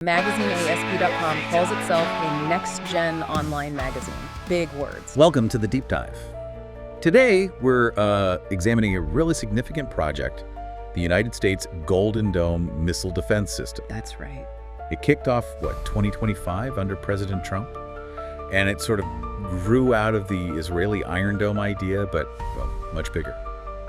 MagazineASP.com calls itself a next-gen online magazine. Big words. Welcome to the Deep Dive. Today, we're examining a really significant project, the United States Golden Dome Missile Defense System. That's right. It kicked off, 2025 under President Trump? And it sort of grew out of the Israeli Iron Dome idea, but, well, much bigger.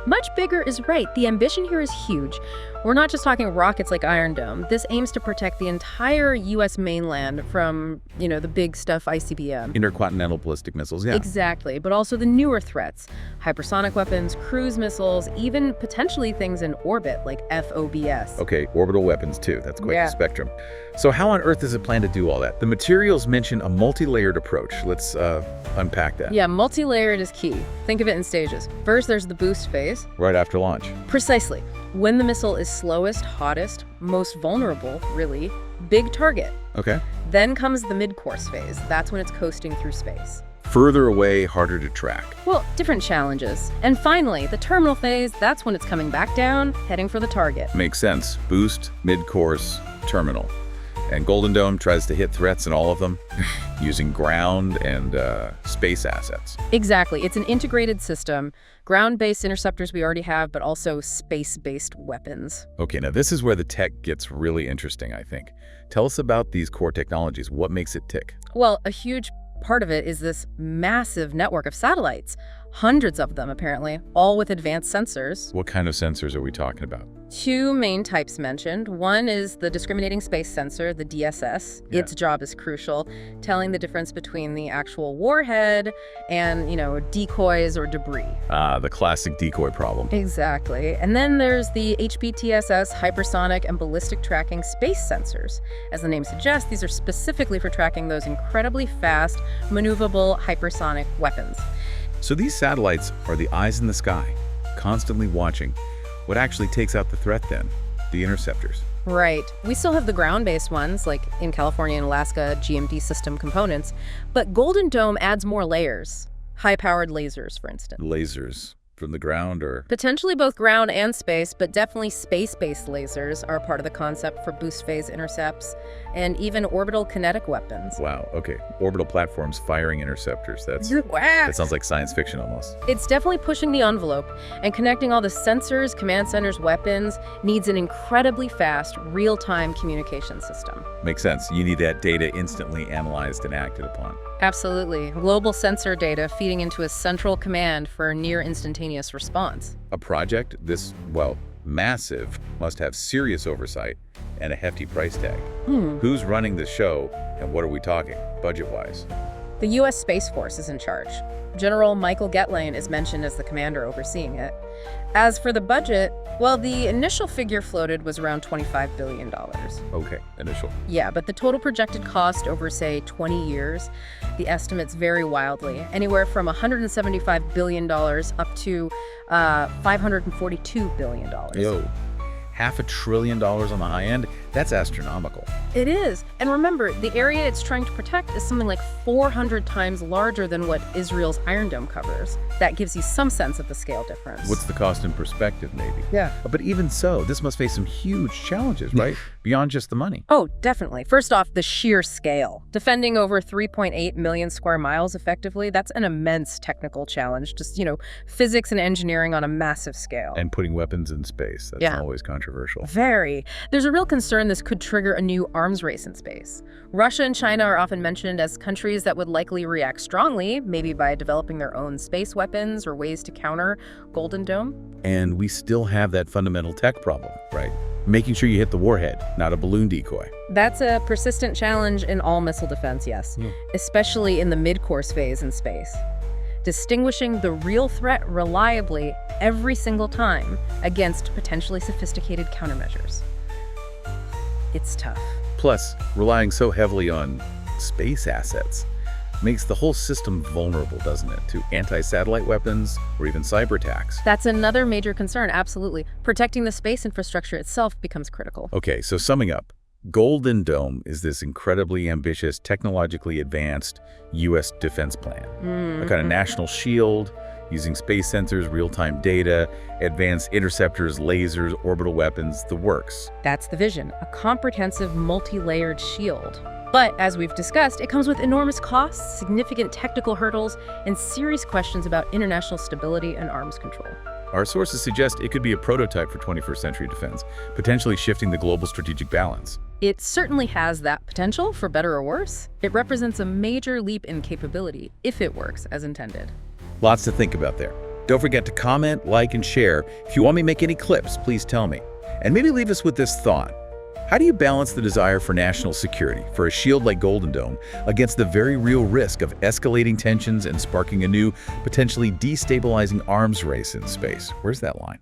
Much bigger is right. The ambition here is huge. We're not just talking rockets like Iron Dome. This aims to protect the entire U.S. mainland from, the big stuff, ICBM. Intercontinental ballistic missiles, yeah. Exactly, but also the newer threats. Hypersonic weapons, cruise missiles, even potentially things in orbit like FOBS. Okay, orbital weapons too. That's quite the spectrum. So how on earth is it planned to do all that? The materials mention a multi-layered approach. Let's unpack that. Yeah, multi-layered is key. Think of it in stages. First, there's the boost phase. Right after launch. Precisely. When the missile is slowest, hottest, most vulnerable, really, big target. Okay. Then comes the mid-course phase. That's when it's coasting through space. Further away, harder to track. Well, different challenges. And finally, the terminal phase, that's when it's coming back down, heading for the target. Makes sense. Boost, mid-course, terminal. And Golden Dome tries to hit threats in all of them using ground and space assets. Exactly. It's an integrated system. Ground-based interceptors we already have, but also space-based weapons. Okay, now this is where the tech gets really interesting, I think. Tell us about these core technologies. What makes it tick? Well, a huge part of it is this massive network of satellites. Hundreds of them, apparently, all with advanced sensors. What kind of sensors are we talking about? Two main types mentioned. One is the discriminating space sensor, the DSS. Yeah. Its job is crucial, telling the difference between the actual warhead and, decoys or debris. The classic decoy problem. Exactly. And then there's the HBTSS, hypersonic, and ballistic tracking space sensors. As the name suggests, these are specifically for tracking those incredibly fast, maneuverable hypersonic weapons. So these satellites are the eyes in the sky, constantly watching. What actually takes out the threat then? The interceptors. Right. We still have the ground-based ones, like in California and Alaska, GMD system components, but Golden Dome adds more layers. High-powered lasers, for instance. Lasers from the ground or? Potentially both ground and space, but definitely space-based lasers are part of the concept for boost phase intercepts and even orbital kinetic weapons. Wow, okay. Orbital platforms firing interceptors. That sounds like science fiction almost. It's definitely pushing the envelope, and connecting all the sensors, command centers, weapons needs an incredibly fast, real-time communication system. Makes sense. You need that data instantly analyzed and acted upon. Absolutely. Global sensor data feeding into a central command for near instantaneous response. A project this, massive must have serious oversight and a hefty price tag. Who's running the show and what are we talking, budget-wise? The U.S. Space Force is in charge. General Michael Getlain is mentioned as the commander overseeing it. As for the budget, the initial figure floated was around $25 billion. Okay, initial. Yeah, but the total projected cost over, say, 20 years, the estimates vary wildly, anywhere from $175 billion up to $542 billion. Yo, $500 billion on the high end? That's astronomical. It is. And remember, the area it's trying to protect is something like 400 times larger than what Israel's Iron Dome covers. That gives you some sense of the scale difference. What's the cost in perspective, maybe? Yeah. But even so, this must face some huge challenges, right? Beyond just the money. Oh, definitely. First off, the sheer scale. Defending over 3.8 million square miles effectively, that's an immense technical challenge. Just, physics and engineering on a massive scale. And putting weapons in space. That's always controversial. Very. There's a real concern this could trigger a new arms race in space. Russia and China are often mentioned as countries that would likely react strongly, maybe by developing their own space weapons or ways to counter Golden Dome. And we still have that fundamental tech problem, right? Making sure you hit the warhead, not a balloon decoy. That's a persistent challenge in all missile defense, yes, especially in the mid-course phase in space. Distinguishing the real threat reliably every single time against potentially sophisticated countermeasures. It's tough. Plus, relying so heavily on space assets makes the whole system vulnerable, doesn't it, to anti-satellite weapons or even cyber attacks? That's another major concern, absolutely. Protecting the space infrastructure itself becomes critical. Okay, so summing up, Golden Dome is this incredibly ambitious, technologically advanced U.S. defense plan. A kind of national shield, using space sensors, real-time data, advanced interceptors, lasers, orbital weapons, the works. That's the vision, a comprehensive, multi-layered shield. But as we've discussed, it comes with enormous costs, significant technical hurdles, and serious questions about international stability and arms control. Our sources suggest it could be a prototype for 21st century defense, potentially shifting the global strategic balance. It certainly has that potential, for better or worse. It represents a major leap in capability, if it works as intended. Lots to think about there. Don't forget to comment, like, and share. If you want me to make any clips, please tell me. And maybe leave us with this thought. How do you balance the desire for national security, for a shield like Golden Dome, against the very real risk of escalating tensions and sparking a new, potentially destabilizing arms race in space? Where's that line?